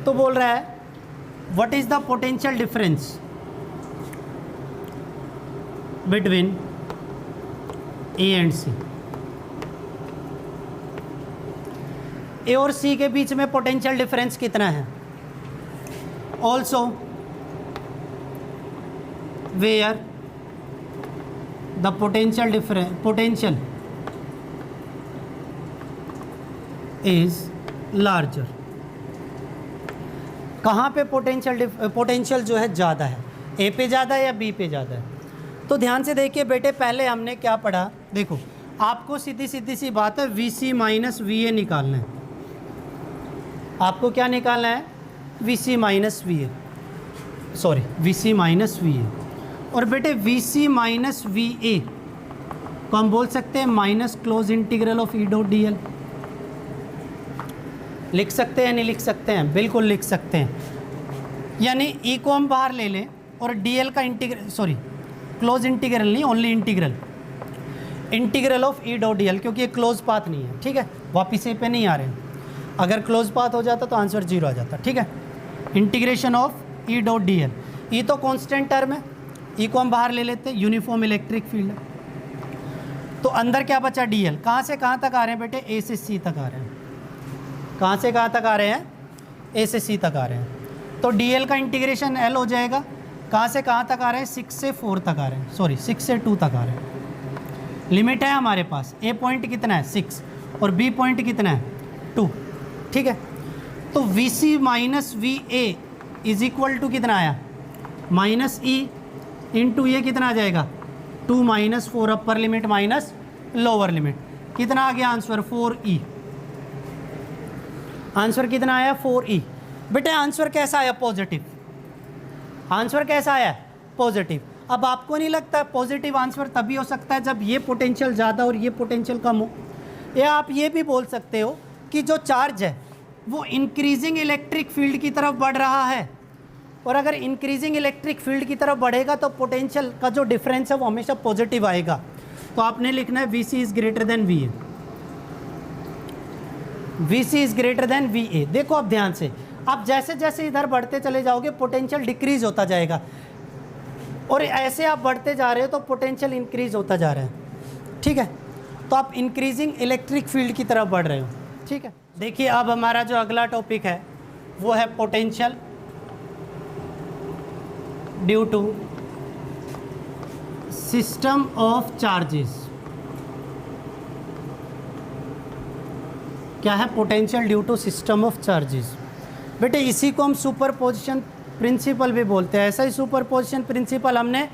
तो बोल रहा है what is the potential difference between A and C. A और सी के बीच में पोटेंशियल डिफरेंस कितना है, also where the potential is larger. कहाँ पे पोटेंशियल जो है ज़्यादा है, ए पे ज़्यादा है या बी पे ज़्यादा है। तो ध्यान से देखिए बेटे, पहले हमने क्या पढ़ा, देखो आपको सीधी सी बात है VC माइनस VA निकालना है। आपको क्या निकालना है, VC माइनस VA। और बेटे VC माइनस VA को हम बोल सकते हैं minus close integral of E.dl। लिख सकते हैं नहीं लिख सकते हैं, बिल्कुल लिख सकते हैं। यानी E को हम बाहर ले लें और DL का क्लोज इंटीग्रल नहीं, ओनली इंटीग्रल ऑफ E.dl, क्योंकि ये क्लोज पाथ नहीं है। ठीक है, वापिस ए पे नहीं आ रहे हैं। अगर क्लोज पाथ हो जाता तो आंसर 0 आ जाता। ठीक है, इंटीग्रेशन ऑफ E.dl। E तो कांस्टेंट टर्म है, E को हम बाहर ले लेते हैं, यूनिफॉर्म इलेक्ट्रिक फील्ड है। तो अंदर क्या बचा, DL। कहाँ से कहाँ तक आ रहे हैं बेटे, A से C तक आ रहे हैं। कहाँ से कहाँ तक आ रहे हैं, A से C तक आ रहे हैं। तो DL का इंटीग्रेशन L हो जाएगा। कहाँ से कहाँ तक आ रहे हैं, 6 से 4 तक आ रहे हैं, 6 से 2 तक आ रहे हैं। लिमिट है हमारे पास, A पॉइंट कितना है 6 और B पॉइंट कितना है 2। ठीक है, तो VC माइनस VA इज इक्वल टू कितना आया, माइनस E इंटू ये कितना आ जाएगा 2 minus 4 upper limit minus lower limit. कितना आ गया आंसर, 4E। आंसर कितना आया, 4E। बेटे आंसर कैसा आया, पॉजिटिव। आंसर कैसा आया, पॉजिटिव। अब आपको नहीं लगता पॉजिटिव आंसर तभी हो सकता है जब ये पोटेंशियल ज़्यादा और ये पोटेंशियल कम हो। या आप ये भी बोल सकते हो कि जो चार्ज है वो इंक्रीजिंग इलेक्ट्रिक फील्ड की तरफ बढ़ रहा है, और अगर इंक्रीजिंग इलेक्ट्रिक फील्ड की तरफ बढ़ेगा तो पोटेंशियल का जो डिफरेंस है वो हमेशा पॉजिटिव आएगा। तो आपने लिखना है VC is greater than VA। VC is greater than VA। देखो अब ध्यान से, आप जैसे जैसे इधर बढ़ते चले जाओगे पोटेंशियल डिक्रीज होता जाएगा, और ऐसे आप बढ़ते जा रहे हो तो पोटेंशियल इंक्रीज होता जा रहा है। ठीक है, तो आप इंक्रीजिंग इलेक्ट्रिक फील्ड की तरफ बढ़ रहे हो। ठीक है, देखिए अब हमारा जो अगला टॉपिक है वो है potential due to system of charges. क्या है, potential due to system of charges. बेटे इसी को हम सुपरपोजिशन प्रिंसिपल भी बोलते हैं। ऐसा ही सुपरपोजिशन प्रिंसिपल हमने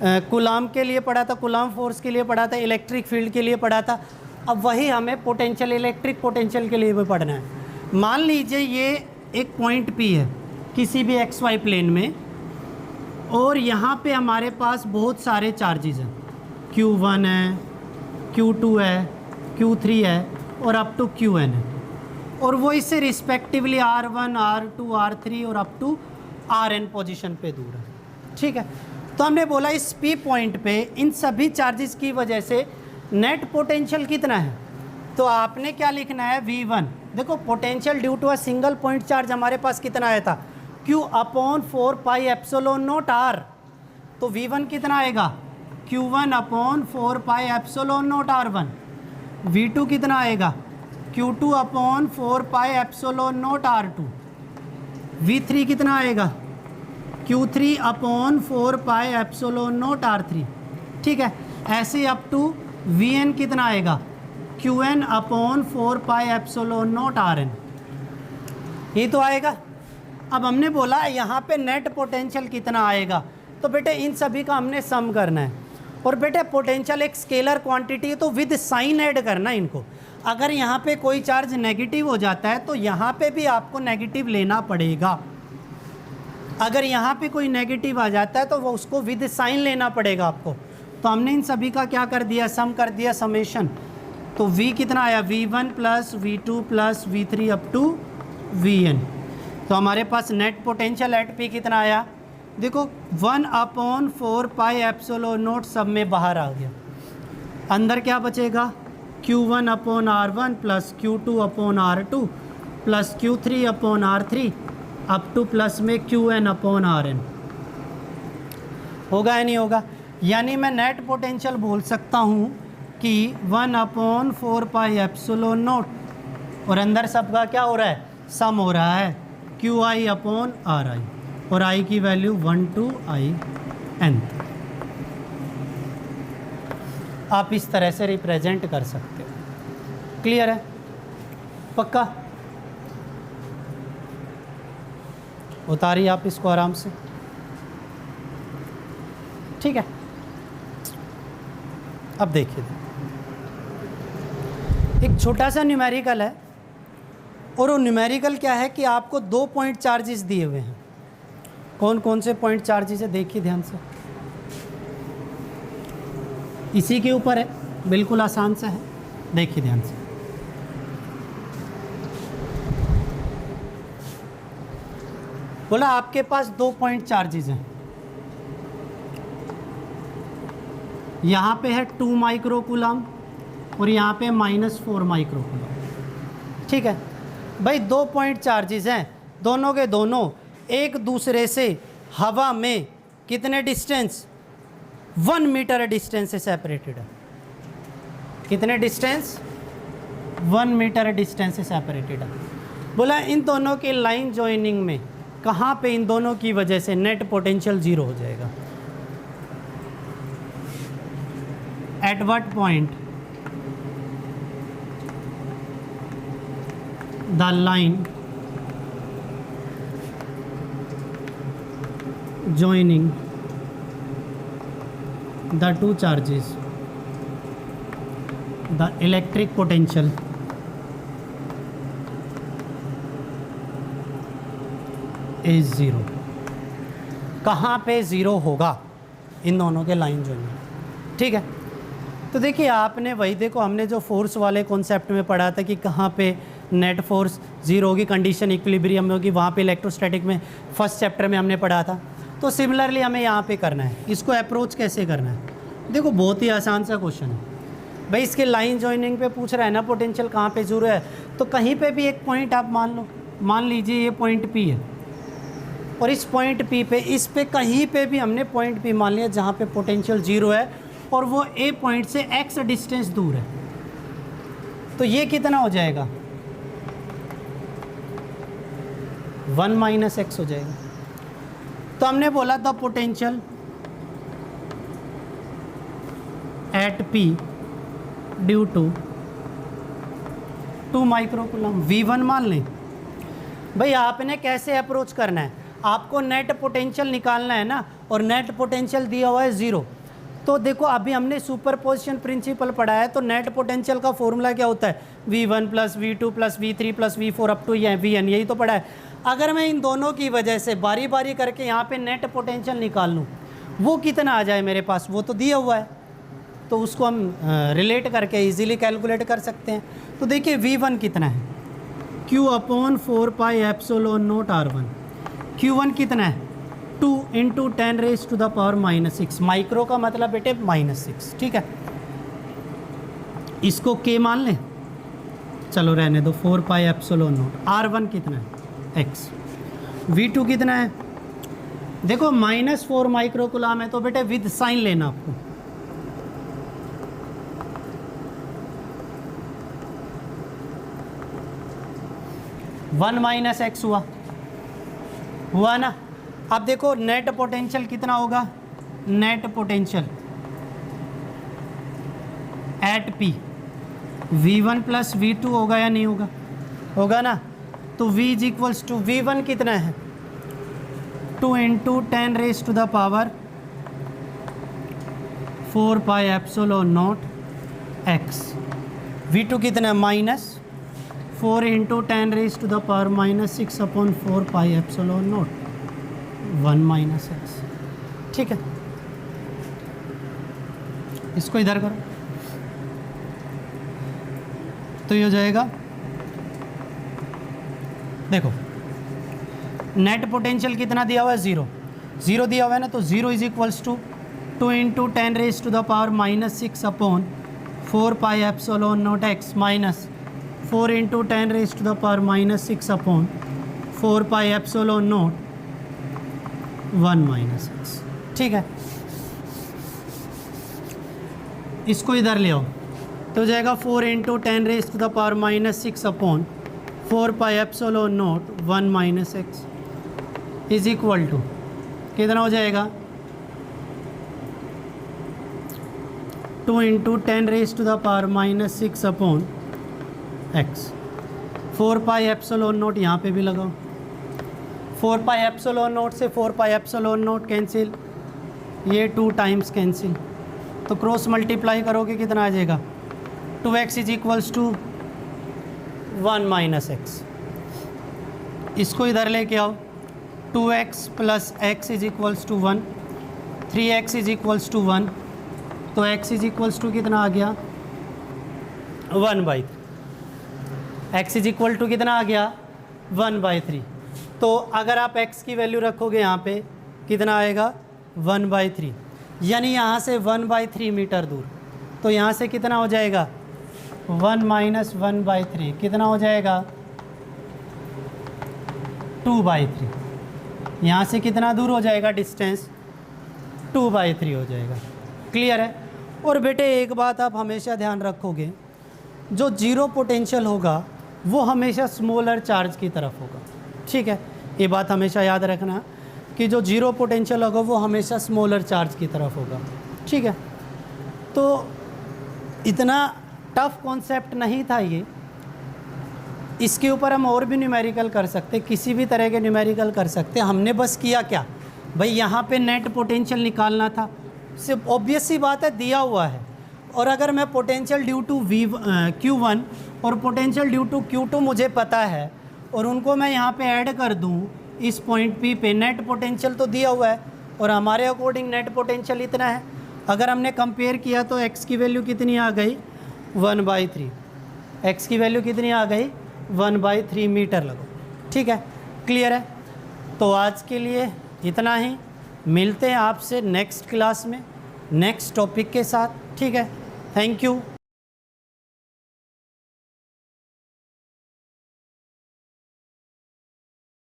कूलाम के लिए पढ़ा था, कूलाम फोर्स के लिए पढ़ा था, इलेक्ट्रिक फील्ड के लिए पढ़ा था। अब वही हमें पोटेंशियल, इलेक्ट्रिक पोटेंशियल के लिए भी पढ़ना है। मान लीजिए ये एक पॉइंट P है किसी भी XY प्लेन में, और यहाँ पे हमारे पास बहुत सारे चार्जेस हैं, Q1 है, Q2 है, Q3 है और अप टू Qn है, और वो इससे रिस्पेक्टिवली R1, R2, R3 और अप टू Rn पोजीशन पे दूर है। ठीक है, तो हमने बोला इस P पॉइंट पे इन सभी चार्जेस की वजह से नेट पोटेंशियल कितना है, तो आपने क्या लिखना है, V1। देखो potential due to a single point charge हमारे पास कितना आया था, Q/4πε0r। तो V1 कितना आएगा, Q1/4πε0r1। V2 कितना आएगा, Q2/4πε0r2। V3 कितना आएगा, Q3/4πε0r3। ठीक है, ऐसे अप टू Vn कितना आएगा, Qn/4πε0rn। ये तो आएगा। अब हमने बोला यहाँ पे नेट पोटेंशियल कितना आएगा, तो बेटे इन सभी का हमने सम करना है। और बेटे पोटेंशियल एक स्केलर क्वांटिटी है तो विद साइन ऐड करना है इनको। अगर यहाँ पे कोई चार्ज नेगेटिव हो जाता है तो यहाँ पे भी आपको नेगेटिव लेना पड़ेगा। अगर यहाँ पे कोई नेगेटिव आ जाता है तो वो उसको विद साइन लेना पड़ेगा आपको। तो हमने इन सभी का क्या कर दिया, सम कर दिया, समेशन। तो V कितना आया, V1 plus V2 plus V3 up to Vn। तो हमारे पास नेट पोटेंशियल एट P कितना आया, देखो 1/4πε0 सब में बाहर आ गया। अंदर क्या बचेगा, Q1/R1 plus Q2/R2 plus Q3/R3 up two plus में Qn/Rn। होगा या नहीं होगा, यानी मैं नेट पोटेंशियल बोल सकता हूँ कि 1/4πε0 और अंदर सबका क्या हो रहा है, सम हो रहा है, QI/RI, और I की वैल्यू 1 to IN। आप इस तरह से रिप्रेजेंट कर सकते हो। क्लियर है, पक्का। उतारिए आप इसको आराम से, ठीक है। अब देखिए, एक छोटा सा न्यूमेरिकल है, और वो न्यूमेरिकल क्या है कि आपको 2 पॉइंट चार्जेस दिए हुए हैं। कौन कौन से पॉइंट चार्जेस है देखिए ध्यान से, इसी के ऊपर है, बिल्कुल आसान सा है, देखिए ध्यान से। बोला आपके पास 2 पॉइंट चार्जेस हैं, यहाँ पे है 2 माइक्रोकूलम और यहाँ पे -4 माइक्रोकूलम, ठीक है भाई। 2 पॉइंट चार्जेस हैं, दोनों के दोनों एक दूसरे से हवा में कितने डिस्टेंस, 1 मीटर डिस्टेंस से सेपरेटेड है। कितने डिस्टेंस, 1 मीटर डिस्टेंस से सेपरेटेड है। बोला इन दोनों के लाइन जॉइनिंग में कहाँ पे इन दोनों की वजह से नेट पोटेंशियल 0 हो जाएगा। At what point the line joining the two charges, the electric potential is 0। कहाँ पे 0 होगा, इन दोनों के लाइन जॉइनिंग, ठीक है। तो देखिए आपने वही देखो, हमने जो फोर्स वाले कॉन्सेप्ट में पढ़ा था कि कहाँ पे नेट फोर्स 0 होगी, कंडीशन इक्विलिब्रियम में होगी, वहाँ पे इलेक्ट्रोस्टैटिक में फर्स्ट चैप्टर में हमने पढ़ा था। तो सिमिलरली हमें यहाँ पे करना है। इसको अप्रोच कैसे करना है, देखो बहुत ही आसान सा क्वेश्चन है भाई। इसके लाइन जॉइनिंग पे पूछ रहा है ना पोटेंशियल कहाँ पे 0 है, तो कहीं पे भी एक पॉइंट आप मान लो, मान लीजिए ये पॉइंट P है, और इस पॉइंट P पे, इस पे कहीं पे भी हमने पॉइंट P मान लिया जहाँ पे पोटेंशियल 0 है, और वो A पॉइंट से x डिस्टेंस दूर है, तो ये कितना हो जाएगा, 1 - x हो जाएगा। तो हमने बोला the potential at P due to 2 microcoulomb V1 मान लें। भाई आपने कैसे अप्रोच करना है, आपको नेट पोटेंशियल निकालना है ना, और नेट पोटेंशियल दिया हुआ है 0। तो देखो अभी हमने सुपरपोजिशन प्रिंसिपल पढ़ा है, तो नेट पोटेंशियल का फॉर्मूला क्या होता है, V1 + V2 + V3 + V4 up to Vn, यही तो पढ़ा है। अगर मैं इन दोनों की वजह से बारी बारी करके यहाँ पे नेट पोटेंशियल निकाल लूँ, वो कितना आ जाए मेरे पास, वो तो दिया हुआ है, तो उसको हम रिलेट करके इजीली कैलकुलेट कर सकते हैं। तो देखिए V1 कितना है, Q/4πε0 R1। Q1 कितना है, 2 × 10⁻⁻⁶, माइक्रो का मतलब बेटे -6, ठीक है। इसको K मान लें, चलो रहने दो, 4πε0। R1 कितना है, x। V2 कितना है, देखो -4 माइक्रोकूलम है, तो बेटे विद साइन लेना आपको। -1 - x हुआ ना। अब देखो नेट पोटेंशियल कितना होगा, net potential at P V1 + V2 होगा या नहीं होगा, होगा ना। तो V = V1 कितना है, 2 × 10⁻⁴πε0 x। V2 कितना है, -4 × 10⁻⁻⁶/4πε0 1 - x, ठीक है। इसको इधर करो, तो ये हो जाएगा, देखो नेट पोटेंशियल कितना दिया हुआ है, 0 दिया हुआ है ना, तो 0 = 2 × 10⁻⁴πε0 x माइनस 4 × 10⁻⁴πε0 1 - x, ठीक है। इसको इधर ले आओ, तो हो जाएगा 4 × 10⁻⁴πε0 1 - x इज इक्वल टू कितना हो जाएगा, 2 × 10⁻⁻⁶ x। 4πε0 यहाँ पे भी लगाओ, 4 पाई एप्सिलॉन नॉट से 4 पाई एप्सिलॉन नॉट कैंसिल, ये 2 टाइम्स कैंसिल, तो क्रॉस मल्टीप्लाई करोगे कितना आ जाएगा 2x is equals to 1 minus x. इसको इधर लेके आओ, 2x plus x is equals to 1, 3x is equals to 1, तो x इज इक्वल्स टू कितना आ गया 1/3। x इज इक्वल टू कितना आ गया 1/3। तो अगर आप x की वैल्यू रखोगे यहाँ पे कितना आएगा 1/3, यानी यहाँ से 1/3 मीटर दूर, तो यहाँ से कितना हो जाएगा 1 माइनस 1/3 कितना हो जाएगा 2/3। यहाँ से कितना दूर हो जाएगा डिस्टेंस 2/3 हो जाएगा। क्लियर है। और बेटे एक बात आप हमेशा ध्यान रखोगे, जो जीरो पोटेंशियल होगा वो हमेशा स्मॉलर चार्ज की तरफ होगा। ठीक है, ये बात हमेशा याद रखना कि जो जीरो पोटेंशियल होगा वो हमेशा स्मॉलर चार्ज की तरफ होगा। ठीक है, तो इतना टफ कॉन्सेप्ट नहीं था ये, इसके ऊपर हम और भी न्यूमेरिकल कर सकते, किसी भी तरह के न्यूमेरिकल कर सकते। हमने बस किया क्या भाई, यहाँ पे नेट पोटेंशियल निकालना था, सिर्फ ऑब्वियस सी बात है दिया हुआ है। और अगर मैं पोटेंशियल ड्यू टू Q1 और पोटेंशियल ड्यू टू Q2 मुझे पता है और उनको मैं यहाँ पे ऐड कर दूँ इस पॉइंट P पे, नेट पोटेंशियल तो दिया हुआ है और हमारे अकॉर्डिंग नेट पोटेंशियल इतना है। अगर हमने कंपेयर किया तो x की वैल्यू कितनी आ गई 1/3, x की वैल्यू कितनी आ गई 1/3 मीटर लगो। ठीक है, क्लियर है। तो आज के लिए इतना ही, मिलते हैं आपसे नेक्स्ट क्लास में नेक्स्ट टॉपिक के साथ। ठीक है, थैंक यू।